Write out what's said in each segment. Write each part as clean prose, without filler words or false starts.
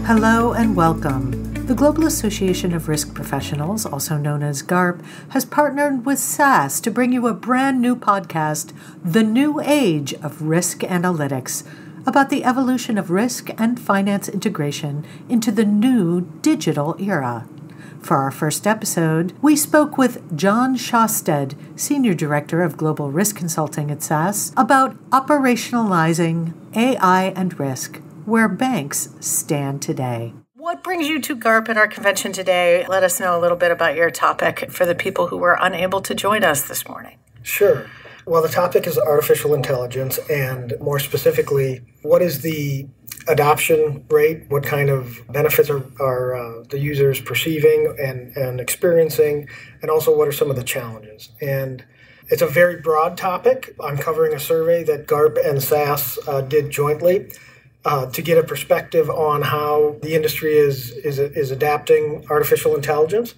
Hello and welcome. The Global Association of Risk Professionals, also known as GARP, has partnered with SAS to bring you a brand new podcast, The New Age of Risk Analytics, about the evolution of risk and finance integration into the new digital era. For our first episode, we spoke with John Shawstead, Senior Director of Global Risk Consulting at SAS, about operationalizing AI and risk, where banks stand today. What brings you to GARP at our convention today? Let us know a little bit about your topic for the people who were unable to join us this morning. Sure. Well, the topic is artificial intelligence, and more specifically, what is the adoption rate? What kind of benefits are the users perceiving and experiencing? And also, what are some of the challenges? And it's a very broad topic. I'm covering a survey that GARP and SAS did jointly to get a perspective on how the industry is adapting artificial intelligence.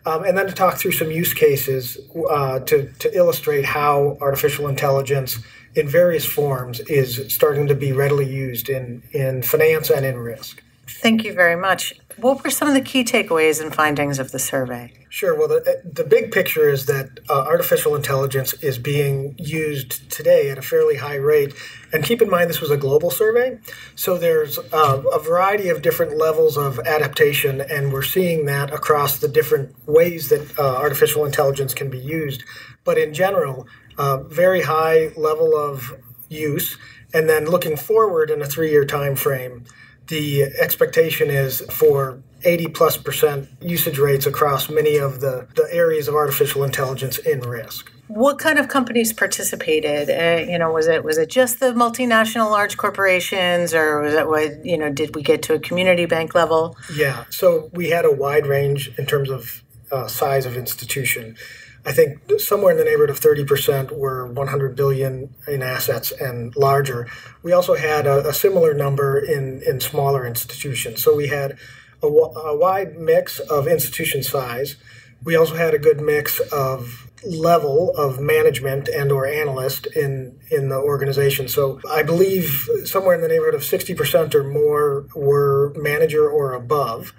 And then to talk through some use cases to illustrate how artificial intelligence in various forms is starting to be readily used in finance and in risk. Thank you very much. What were some of the key takeaways and findings of the survey? Sure. Well, the big picture is that artificial intelligence is being used today at a fairly high rate. And keep in mind, this was a global survey. So there's a variety of different levels of adaptation, and we're seeing that across the different ways that artificial intelligence can be used. But in general, very high level of use. And then looking forward in a 3-year time frame, the expectation is for 80+% usage rates across many of the areas of artificial intelligence in risk. What kind of companies participated? Was it just the multinational large corporations, or was it did we get to a community bank level? Yeah, so we had a wide range in terms of size of institution. I think somewhere in the neighborhood of 30% were 100 billion in assets and larger. We also had a similar number in smaller institutions. So we had a wide mix of institution size. We also had a good mix of level of management and or analyst in the organization. So I believe somewhere in the neighborhood of 60% or more were manager or above.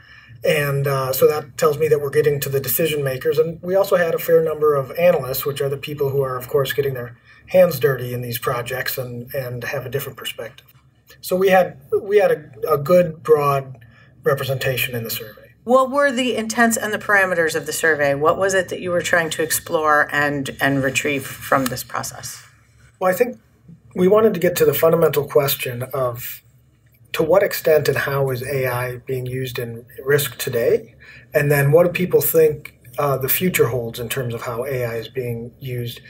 And so that tells me that we're getting to the decision makers. And we also had a fair number of analysts, which are the people who are, of course, getting their hands dirty in these projects and have a different perspective. So we had a good, broad representation in the survey. What were the intents and the parameters of the survey? What was it that you were trying to explore and retrieve from this process? Well, I think we wanted to get to the fundamental question of to what extent and how is AI being used in risk today? And then what do people think the future holds in terms of how AI is being used?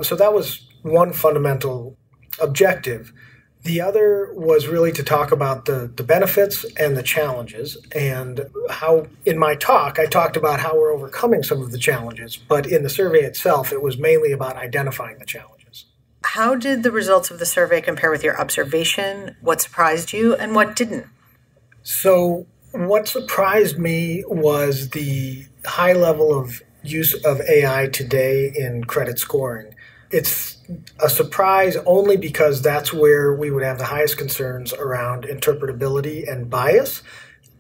So that was one fundamental objective. The other was really to talk about the benefits and the challenges, and how in my talk I talked about how we're overcoming some of the challenges, but in the survey itself it was mainly about identifying the challenges. How did the results of the survey compare with your observation? What surprised you and what didn't? So what surprised me was the high level of use of AI today in credit scoring. It's a surprise only because that's where we would have the highest concerns around interpretability and bias.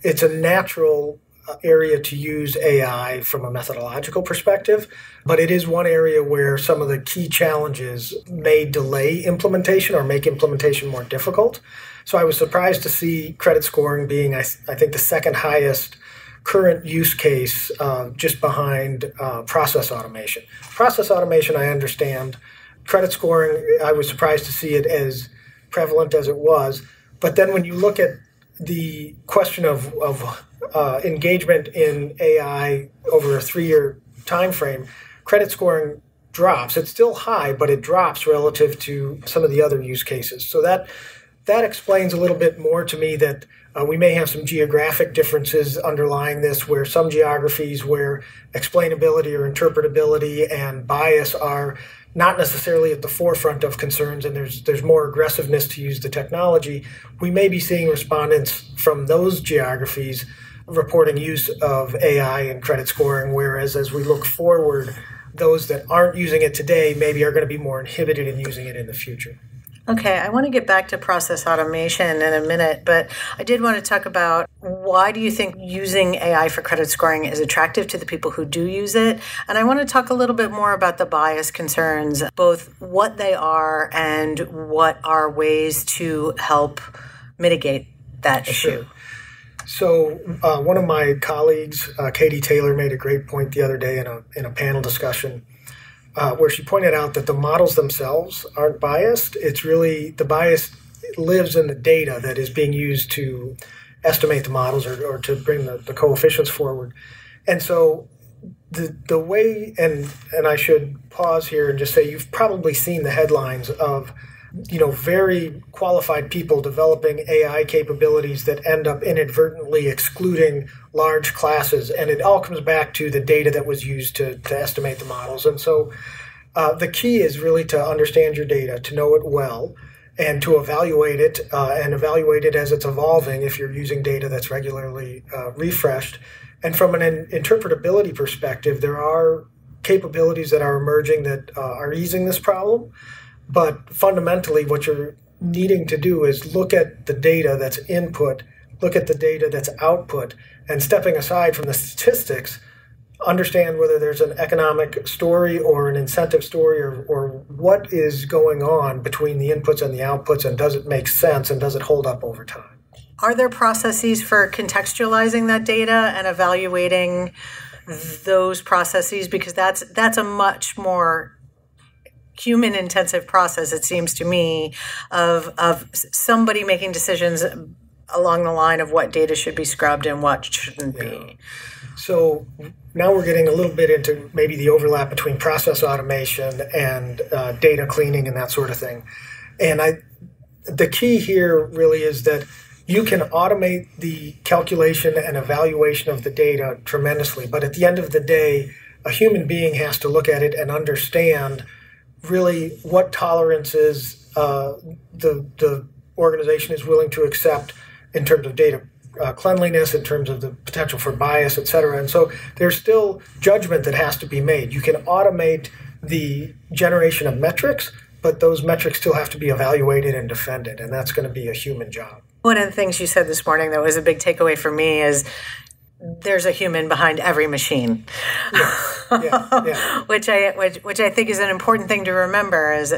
It's a natural area to use AI from a methodological perspective, but it is one area where some of the key challenges may delay implementation or make implementation more difficult. So I was surprised to see credit scoring being, I think, the second highest current use case, just behind process automation. Process automation, I understand. Credit scoring, I was surprised to see it as prevalent as it was. But then when you look at the question of engagement in AI over a 3-year time frame, credit scoring drops. It's still high, but it drops relative to some of the other use cases. So that explains a little bit more to me that we may have some geographic differences underlying this, where some geographies where explainability or interpretability and bias are not necessarily at the forefront of concerns, and there's more aggressiveness to use the technology. We may be seeing respondents from those geographies reporting use of AI in credit scoring, whereas as we look forward, those that aren't using it today maybe are going to be more inhibited in using it in the future. Okay, I want to get back to process automation in a minute, but I did want to talk about why do you think using AI for credit scoring is attractive to the people who do use it? And I want to talk a little bit more about the bias concerns, both what they are and what are ways to help mitigate that issue. So one of my colleagues, Katie Taylor, made a great point the other day in a panel discussion where she pointed out that the models themselves aren't biased. It's really the bias lives in the data that is being used to estimate the models or to bring the coefficients forward. And so the way, and I should pause here and just say you've probably seen the headlines of very qualified people developing AI capabilities that end up inadvertently excluding large classes. And it all comes back to the data that was used to estimate the models. And so the key is really to understand your data, to know it well, and to evaluate it as it's evolving if you're using data that's regularly refreshed. And from an interpretability perspective, there are capabilities that are emerging that are easing this problem. But fundamentally, what you're needing to do is look at the data that's input, look at the data that's output, and stepping aside from the statistics, understand whether there's an economic story or an incentive story or what is going on between the inputs and the outputs, and does it make sense and does it hold up over time? Are there processes for contextualizing that data and evaluating those processes? Because that's a much more human-intensive process, it seems to me, of somebody making decisions along the line of what data should be scrubbed and what shouldn't be. So now we're getting a little bit into maybe the overlap between process automation and data cleaning and that sort of thing. And the key here really is that you can automate the calculation and evaluation of the data tremendously, but at the end of the day, a human being has to look at it and understand really what tolerances the organization is willing to accept in terms of data cleanliness, in terms of the potential for bias, et cetera. And so there's still judgment that has to be made. You can automate the generation of metrics, but those metrics still have to be evaluated and defended, and that's going to be a human job. One of the things you said this morning that was a big takeaway for me is there's a human behind every machine, which I think is an important thing to remember as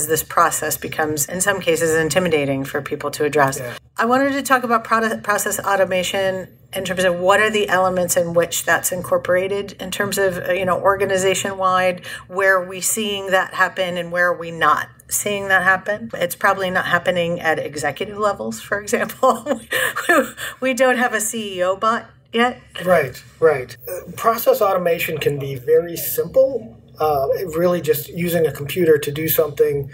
this process becomes, in some cases, intimidating for people to address. Yeah. I wanted to talk about process automation in terms of what are the elements in which that's incorporated in terms of organization-wide, where are we seeing that happen and where are we not seeing that happen. It's probably not happening at executive levels, for example. We don't have a CEO bot yet. Right. Process automation can be very simple, really just using a computer to do something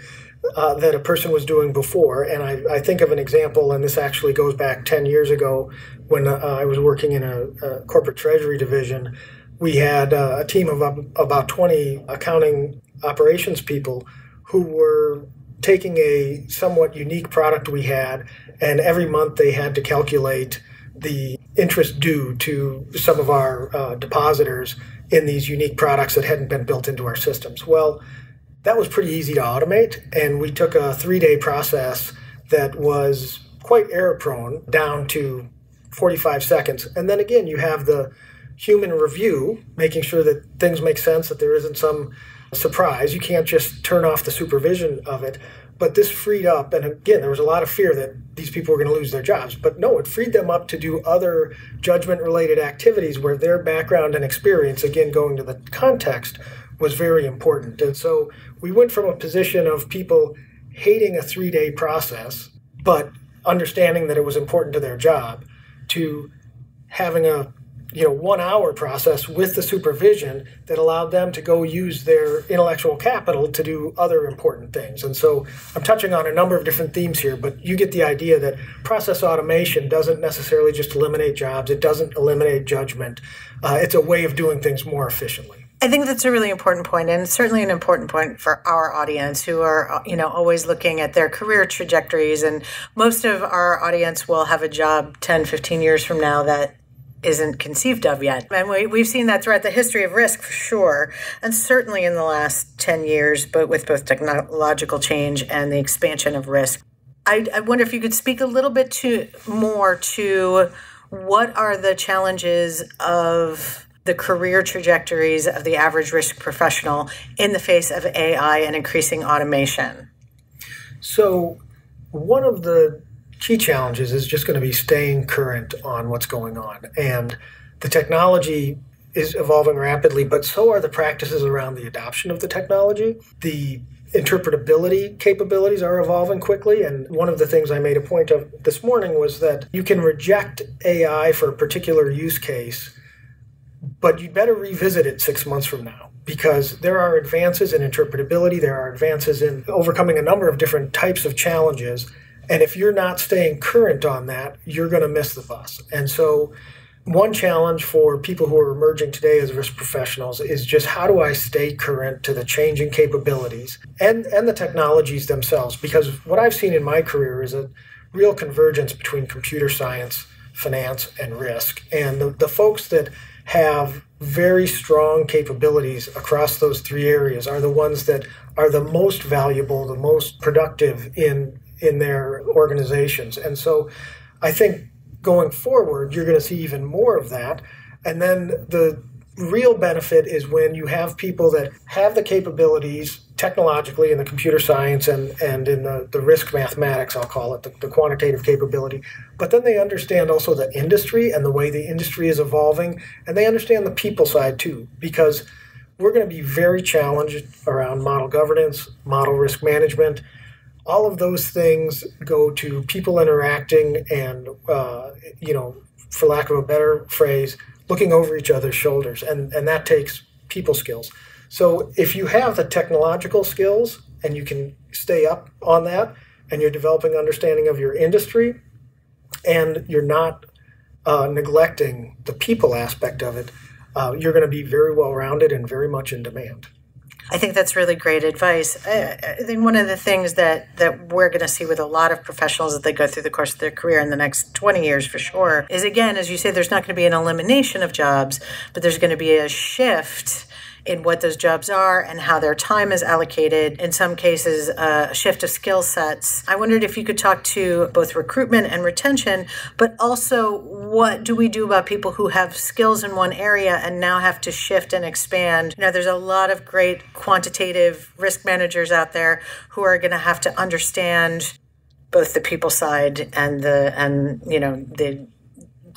that a person was doing before. And I think of an example, and this actually goes back 10 years ago when I was working in a corporate treasury division. We had a team of about 20 accounting operations people who were taking a somewhat unique product we had, and every month they had to calculate the interest due to some of our depositors in these unique products that hadn't been built into our systems. Well, that was pretty easy to automate, and we took a 3-day process that was quite error-prone down to 45 seconds. And then again, you have the human review, making sure that things make sense, that there isn't some surprise. You can't just turn off the supervision of it. But this freed up, and again, there was a lot of fear that these people were going to lose their jobs. But no, it freed them up to do other judgment-related activities where their background and experience, again, going to the context, was very important. And so we went from a position of people hating a 3-day process, but understanding that it was important to their job, to having a 1-hour process with the supervision that allowed them to go use their intellectual capital to do other important things. And so I'm touching on a number of different themes here, but you get the idea that process automation doesn't necessarily just eliminate jobs. It doesn't eliminate judgment. It's a way of doing things more efficiently. I think that's a really important point, and it's certainly an important point for our audience who are, always looking at their career trajectories. And most of our audience will have a job 10, 15 years from now that isn't conceived of yet. And we've seen that throughout the history of risk for sure, and certainly in the last 10 years, but with both technological change and the expansion of risk. I wonder if you could speak a little bit more to what are the challenges of the career trajectories of the average risk professional in the face of AI and increasing automation? So one of the key challenges is just going to be staying current on what's going on. And the technology is evolving rapidly, but so are the practices around the adoption of the technology. The interpretability capabilities are evolving quickly. And one of the things I made a point of this morning was that you can reject AI for a particular use case, but you'd better revisit it 6 months from now, because there are advances in interpretability, there are advances in overcoming a number of different types of challenges. And if you're not staying current on that, you're going to miss the bus. And so one challenge for people who are emerging today as risk professionals is just how do I stay current to the changing capabilities and the technologies themselves? Because what I've seen in my career is a real convergence between computer science, finance, and risk. And the folks that have very strong capabilities across those three areas are the ones that are the most valuable, the most productive in their organizations. And so I think going forward, you're going to see even more of that. And then the real benefit is when you have people that have the capabilities technologically in the computer science and in the risk mathematics, I'll call it, the quantitative capability, but then they understand also the industry and the way the industry is evolving, and they understand the people side too, because we're going to be very challenged around model governance, model risk management. All of those things go to people interacting and, for lack of a better phrase, looking over each other's shoulders. And that takes people skills. So if you have the technological skills and you can stay up on that and you're developing understanding of your industry and you're not neglecting the people aspect of it, you're going to be very well-rounded and very much in demand. I think that's really great advice. I think one of the things that we're going to see with a lot of professionals as they go through the course of their career in the next 20 years for sure is, again, as you say, there's not going to be an elimination of jobs, but there's going to be a shift in what those jobs are and how their time is allocated. In some cases, a shift of skill sets. I wondered if you could talk to both recruitment and retention, but also what do we do about people who have skills in one area and now have to shift and expand? There's a lot of great quantitative risk managers out there who are going to have to understand both the people side and the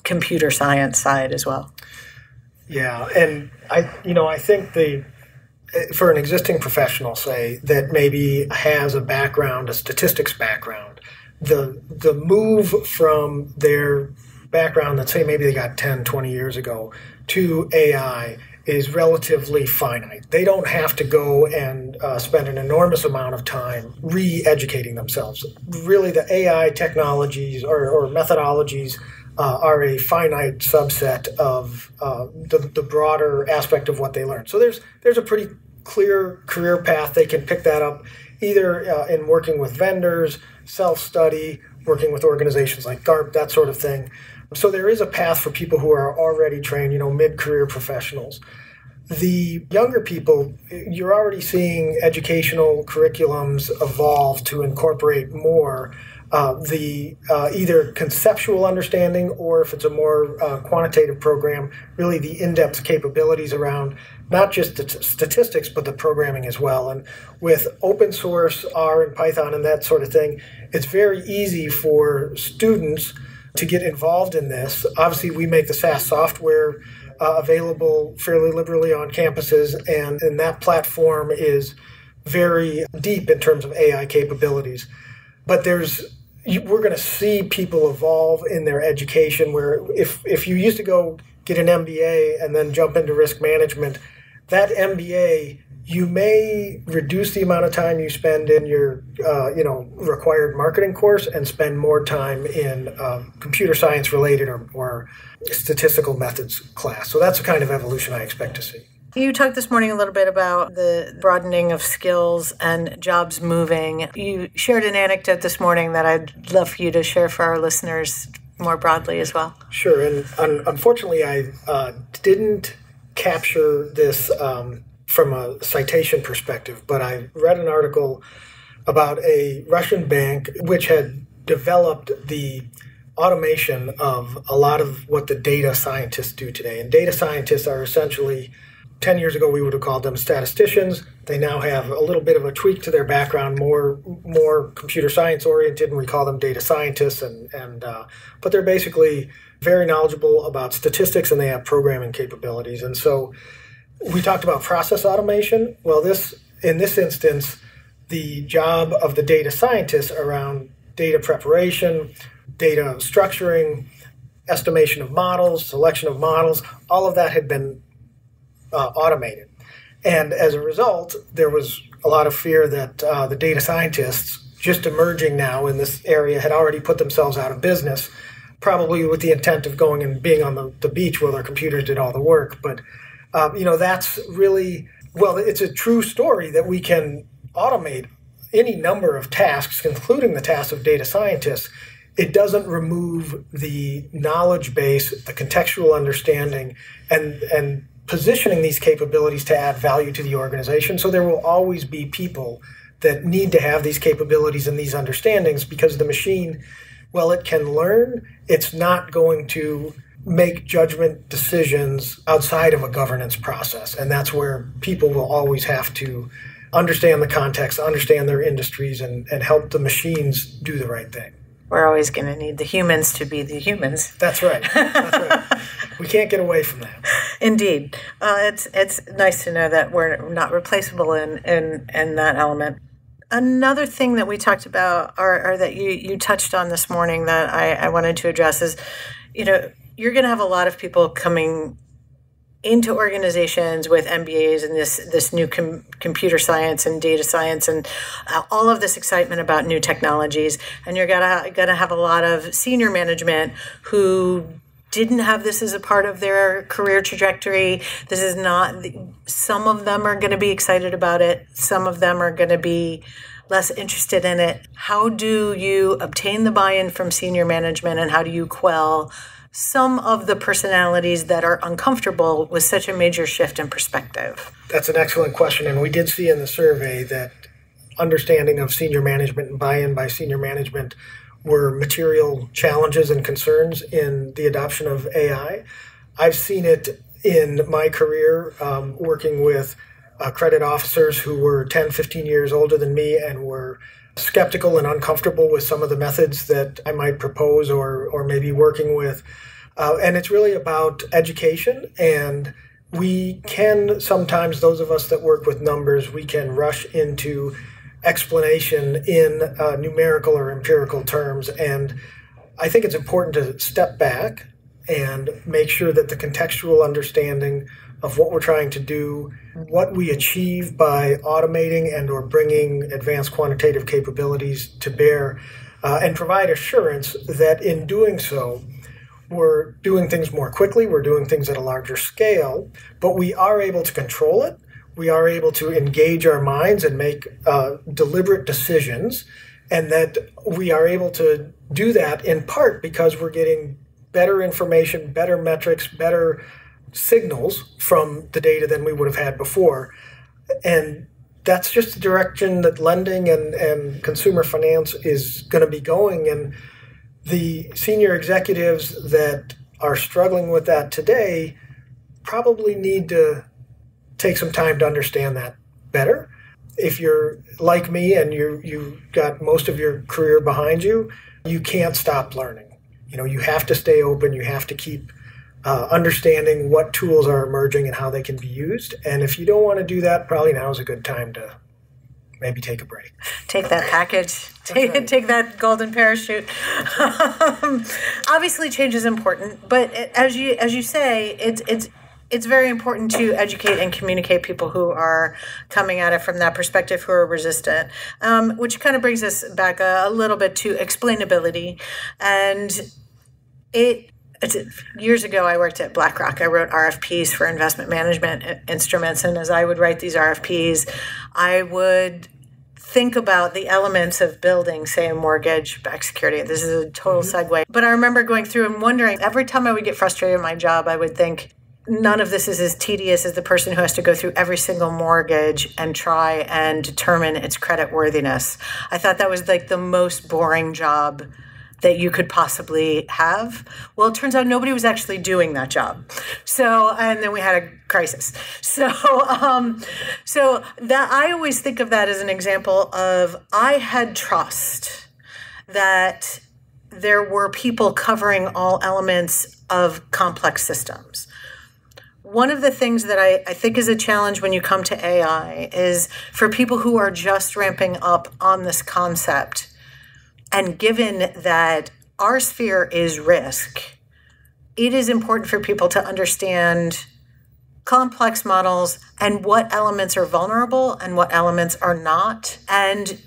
computer science side as well. Yeah, and I think for an existing professional, say, that maybe has a statistics background, the move from their background that, say, maybe they got 10, 20 years ago to AI is relatively finite. They don't have to go and spend an enormous amount of time re-educating themselves. Really, the AI technologies or methodologies are a finite subset of the broader aspect of what they learn. So there's a pretty clear career path. They can pick that up either in working with vendors, self-study, working with organizations like GARP, that sort of thing. So there is a path for people who are already trained, mid-career professionals. The younger people, you're already seeing educational curriculums evolve to incorporate more the either conceptual understanding, or if it's a more quantitative program, really the in-depth capabilities around not just the statistics, but the programming as well. And with open source R and Python and that sort of thing, it's very easy for students to get involved in this. Obviously, we make the SAS software available fairly liberally on campuses, and that platform is very deep in terms of AI capabilities. But we're going to see people evolve in their education, where if you used to go get an MBA and then jump into risk management, that MBA, you may reduce the amount of time you spend in your required marketing course and spend more time in computer science related or statistical methods class. So that's the kind of evolution I expect to see. You talked this morning a little bit about the broadening of skills and jobs moving. You shared an anecdote this morning that I'd love for you to share for our listeners more broadly as well? Sure. And unfortunately, I didn't capture this from a citation perspective, but I read an article about a Russian bank which had developed the automation of a lot of what the data scientists do today. And data scientists are essentially, 10 years ago we would have called them statisticians. They now have a little bit of a tweak to their background, more computer science oriented, and we call them data scientists. But they're basically very knowledgeable about statistics, and they have programming capabilities. And so we talked about process automation. Well, in this instance, the job of the data scientists around data preparation, data structuring, estimation of models, selection of models, all of that had been automated. And as a result, there was a lot of fear that the data scientists, just emerging now in this area, had already put themselves out of business, probably with the intent of going and being on the beach where their computers did all the work. But, that's really, well, it's a true story that we can automate any number of tasks, including the tasks of data scientists. It doesn't remove the knowledge base, the contextual understanding, and positioning these capabilities to add value to the organization. So there will always be people that need to have these capabilities and these understandings, because the machine, well, it can learn. It's not going to make judgment decisions outside of a governance process. And that's where people will always have to understand the context, understand their industries, and help the machines do the right thing. We're always going to need the humans to be the humans. That's right. That's right. We can't get away from that. Indeed. It's nice to know that we're not replaceable in that element. Another thing that we talked about, or that you touched on this morning that I wanted to address is, you're going to have a lot of people coming into organizations with MBAs and this new computer science and data science and all of this excitement about new technologies. And you're gonna have a lot of senior management who didn't have this as a part of their career trajectory. This is not, some of them are going to be excited about it. Some of them are going to be less interested in it. How do you obtain the buy-in from senior management, and how do you quell some of the personalities that are uncomfortable with such a major shift in perspective? That's an excellent question. And we did see in the survey that understanding of senior management and buy-in by senior management were material challenges and concerns in the adoption of AI. I've seen it in my career working with credit officers who were 10, 15 years older than me and were skeptical and uncomfortable with some of the methods that I might propose or maybe working with. And it's really about education. And we can sometimes, those of us that work with numbers, we can rush into explanation in numerical or empirical terms. And I think it's important to step back and make sure that the contextual understanding of what we're trying to do, what we achieve by automating and or bringing advanced quantitative capabilities to bear, and provide assurance that in doing so, we're doing things more quickly, we're doing things at a larger scale, but we are able to control it. We are able to engage our minds and make deliberate decisions, and that we are able to do that in part because we're getting better information, better metrics, better signals from the data than we would have had before. And that's just the direction that lending and consumer finance is going to be going. And the senior executives that are struggling with that today probably need to take some time to understand that better. If you're like me and you've got most of your career behind you, you can't stop learning. You have to stay open. You have to keep understanding what tools are emerging and how they can be used. And if you don't want to do that, probably now is a good time to maybe take a break. Take that package. Take that golden parachute. Obviously, change is important, but as you say, it's very important to educate and communicate people who are coming at it from that perspective, who are resistant, which kind of brings us back a little bit to explainability. And years ago, I worked at BlackRock. I wrote RFPs for investment management instruments, and as I would write these RFPs, I would think about the elements of building, say, a mortgage-backed security. This is a total segue. But I remember going through and wondering, every time I would get frustrated in my job, I would think, none of this is as tedious as the person who has to go through every single mortgage and try and determine its credit worthiness. I thought that was like the most boring job that you could possibly have. Well, it turns out nobody was actually doing that job. So, and then we had a crisis. So that I always think of that as an example of I had trust that there were people covering all elements of complex systems. One of the things that I think is a challenge when you come to AI is for people who are just ramping up on this concept. And given that our sphere is risk, it is important for people to understand complex models and what elements are vulnerable and what elements are not. And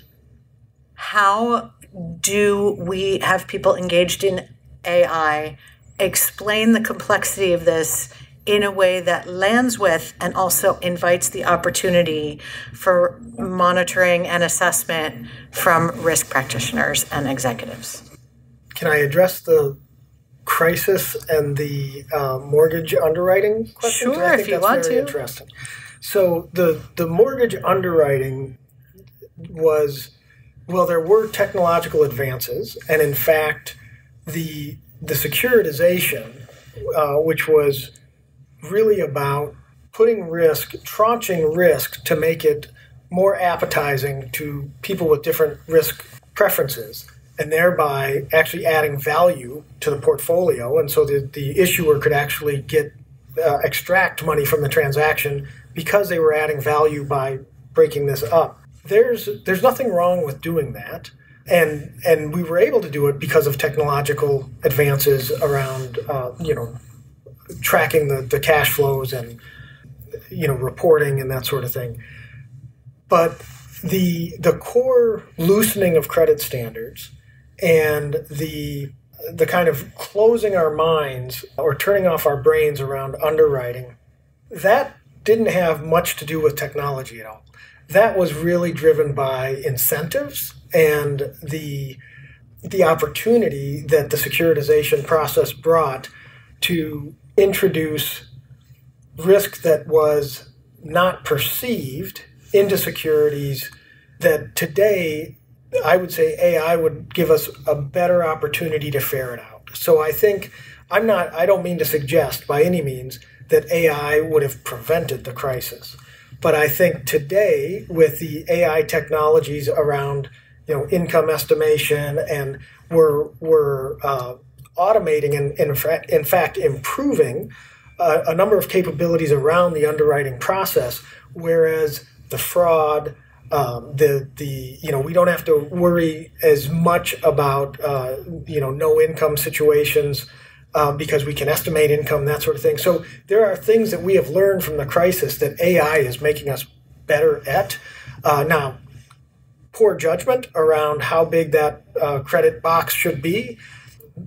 how do we have people engaged in AI explain the complexity of this in a way that lands with and also invites the opportunity for monitoring and assessment from risk practitioners and executives. Can I address the crisis and the mortgage underwriting question? Sure, if you want to. Interesting. So the mortgage underwriting was, well, there were technological advances, and in fact, the securitization, which was really about putting risk, tranching risk to make it more appetizing to people with different risk preferences, and thereby actually adding value to the portfolio. And so the issuer could actually extract money from the transaction because they were adding value by breaking this up. There's nothing wrong with doing that. And we were able to do it because of technological advances around, tracking the cash flows and, reporting and that sort of thing. But the core loosening of credit standards and the kind of closing our minds or turning off our brains around underwriting, that didn't have much to do with technology at all. That was really driven by incentives and the opportunity that the securitization process brought to introduce risk that was not perceived into securities that today, I would say AI would give us a better opportunity to ferret out. So I think I don't mean to suggest by any means that AI would have prevented the crisis. But I think today, with the AI technologies around, income estimation, and we're automating and in fact improving a number of capabilities around the underwriting process, whereas the fraud, we don't have to worry as much about no income situations because we can estimate income, that sort of thing. So there are things that we have learned from the crisis that AI is making us better at. Now, poor judgment around how big that credit box should be,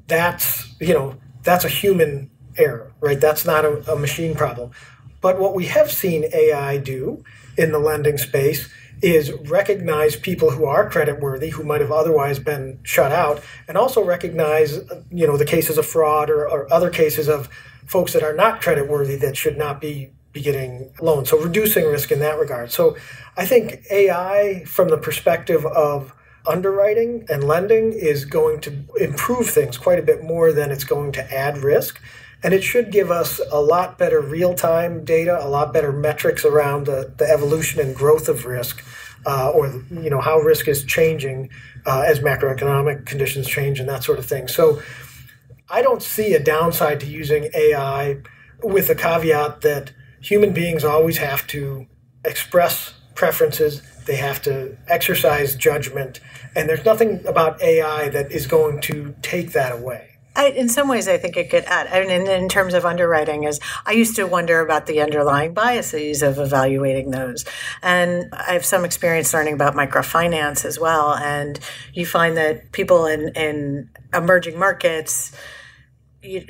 that's a human error, right? That's not a machine problem. But what we have seen AI do in the lending space is recognize people who are creditworthy, who might have otherwise been shut out, and also recognize, the cases of fraud or other cases of folks that are not creditworthy that should not be getting loans. So reducing risk in that regard. So I think AI, from the perspective of underwriting and lending, is going to improve things quite a bit more than it's going to add risk. And it should give us a lot better real-time data, a lot better metrics around the evolution and growth of risk, or how risk is changing as macroeconomic conditions change and that sort of thing. So I don't see a downside to using AI, with the caveat that human beings always have to express preferences, they have to exercise judgment, and there's nothing about AI that is going to take that away. In some ways, I think it could add. I mean, in terms of underwriting, I used to wonder about the underlying biases of evaluating those. And I have some experience learning about microfinance as well. And you find that people in emerging markets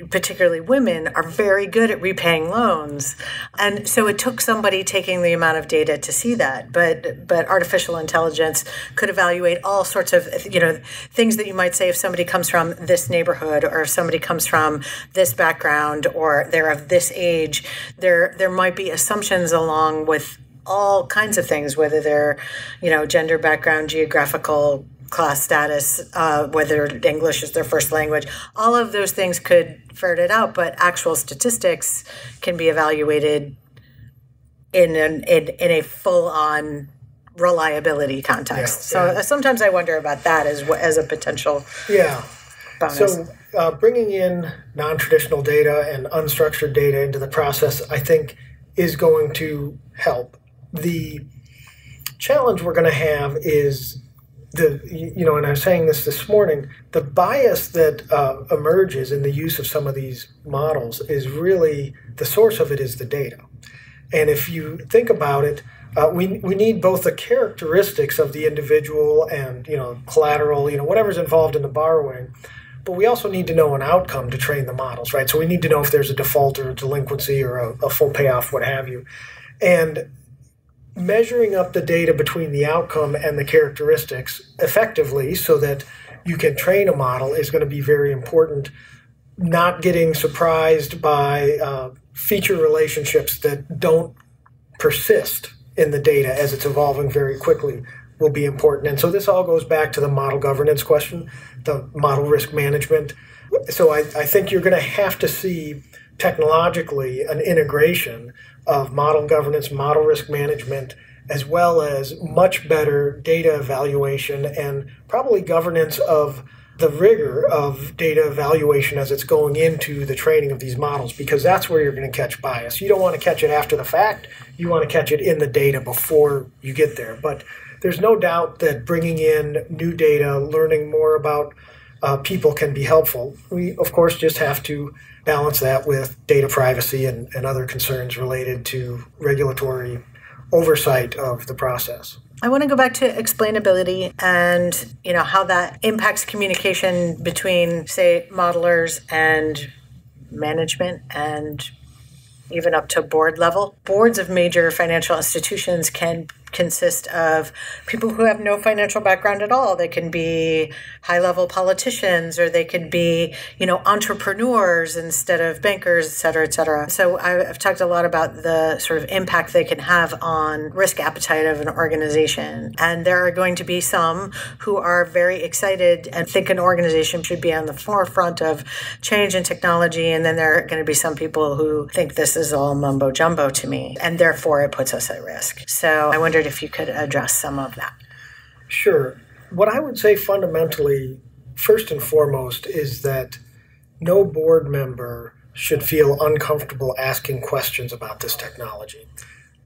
particularly women, are very good at repaying loans. And so it took somebody taking the amount of data to see that. But artificial intelligence could evaluate all sorts of, things that you might say if somebody comes from this neighborhood, or if somebody comes from this background, or they're of this age. There might be assumptions along with all kinds of things, whether they're, gender, background, geographical, class status, whether English is their first language. All of those things could ferret it out, but actual statistics can be evaluated in a full-on reliability context. So sometimes I wonder about that as a potential bonus. So bringing in non-traditional data and unstructured data into the process, I think, is going to help. The challenge we're going to have is and I was saying this morning, the bias that emerges in the use of some of these models is really, the source of it is the data. And if you think about it, we need both the characteristics of the individual and, collateral, whatever's involved in the borrowing, but we also need to know an outcome to train the models, right? So we need to know if there's a default or a delinquency or a full payoff, what have you. And measuring up the data between the outcome and the characteristics effectively so that you can train a model is going to be very important. Not getting surprised by feature relationships that don't persist in the data as it's evolving very quickly will be important. And so this all goes back to the model governance question, the model risk management. So I think you're going to have to see technologically an integration of model governance, model risk management, as well as much better data evaluation and probably governance of the rigor of data evaluation as it's going into the training of these models, because that's where you're going to catch bias. You don't want to catch it after the fact. You want to catch it in the data before you get there. But there's no doubt that bringing in new data, learning more about people can be helpful. We, of course, just have to balance that with data privacy and other concerns related to regulatory oversight of the process. I want to go back to explainability and, how that impacts communication between, say, modelers and management and even up to board level. Boards of major financial institutions can consist of people who have no financial background at all. They can be high-level politicians, or they could be, entrepreneurs instead of bankers, et cetera, et cetera. So I've talked a lot about the sort of impact they can have on risk appetite of an organization. And there are going to be some who are very excited and think an organization should be on the forefront of change and technology. And then there are going to be some people who think this is all mumbo jumbo to me, and therefore it puts us at risk. So I wondered if you could address some of that. Sure. What I would say fundamentally, first and foremost, is that no board member should feel uncomfortable asking questions about this technology.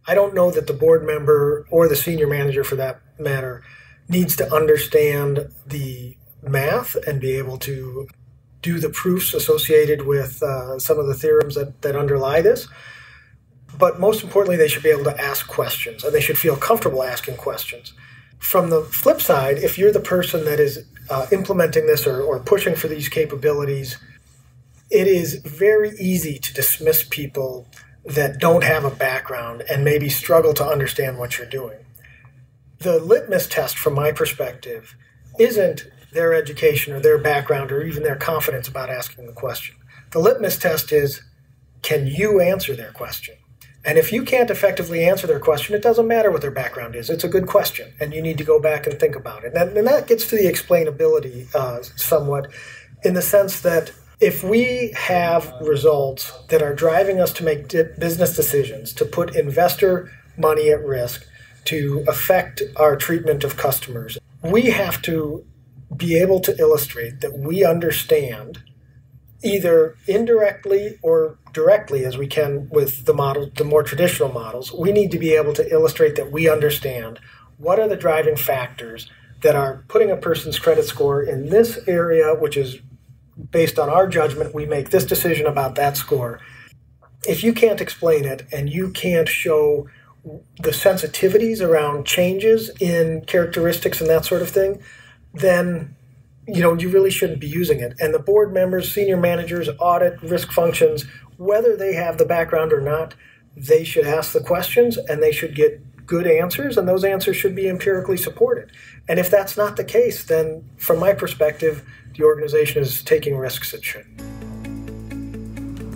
I don't know that the board member, or the senior manager for that matter, needs to understand the math and be able to do the proofs associated with some of the theorems that underlie this. But most importantly, they should be able to ask questions, and they should feel comfortable asking questions. From the flip side, if you're the person that is implementing this or pushing for these capabilities, it is very easy to dismiss people that don't have a background and maybe struggle to understand what you're doing. The litmus test, from my perspective, isn't their education or their background or even their confidence about asking the question. The litmus test is, can you answer their question? And if you can't effectively answer their question, it doesn't matter what their background is. It's a good question, and you need to go back and think about it. And that gets to the explainability somewhat, in the sense that if we have results that are driving us to make business decisions, to put investor money at risk, to affect our treatment of customers, we have to be able to illustrate that we understand, either indirectly or directly as we can with the model, the more traditional models. We need to be able to illustrate that we understand what are the driving factors that are putting a person's credit score in this area, which is based on our judgment. We make this decision about that score. If you can't explain it and you can't show the sensitivities around changes in characteristics and that sort of thing, then you really shouldn't be using it. And the board members, senior managers, audit, risk functions, whether they have the background or not, they should ask the questions and they should get good answers, and those answers should be empirically supported. And if that's not the case, then from my perspective, the organization is taking risks it shouldn't.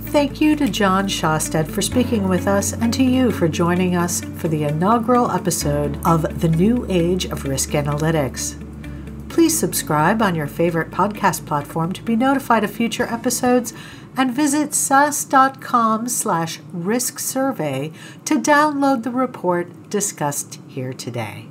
Thank you to John Shosted for speaking with us, and to you for joining us for the inaugural episode of The New Age of Risk Analytics. Please subscribe on your favorite podcast platform to be notified of future episodes, and visit sas.com/risk survey to download the report discussed here today.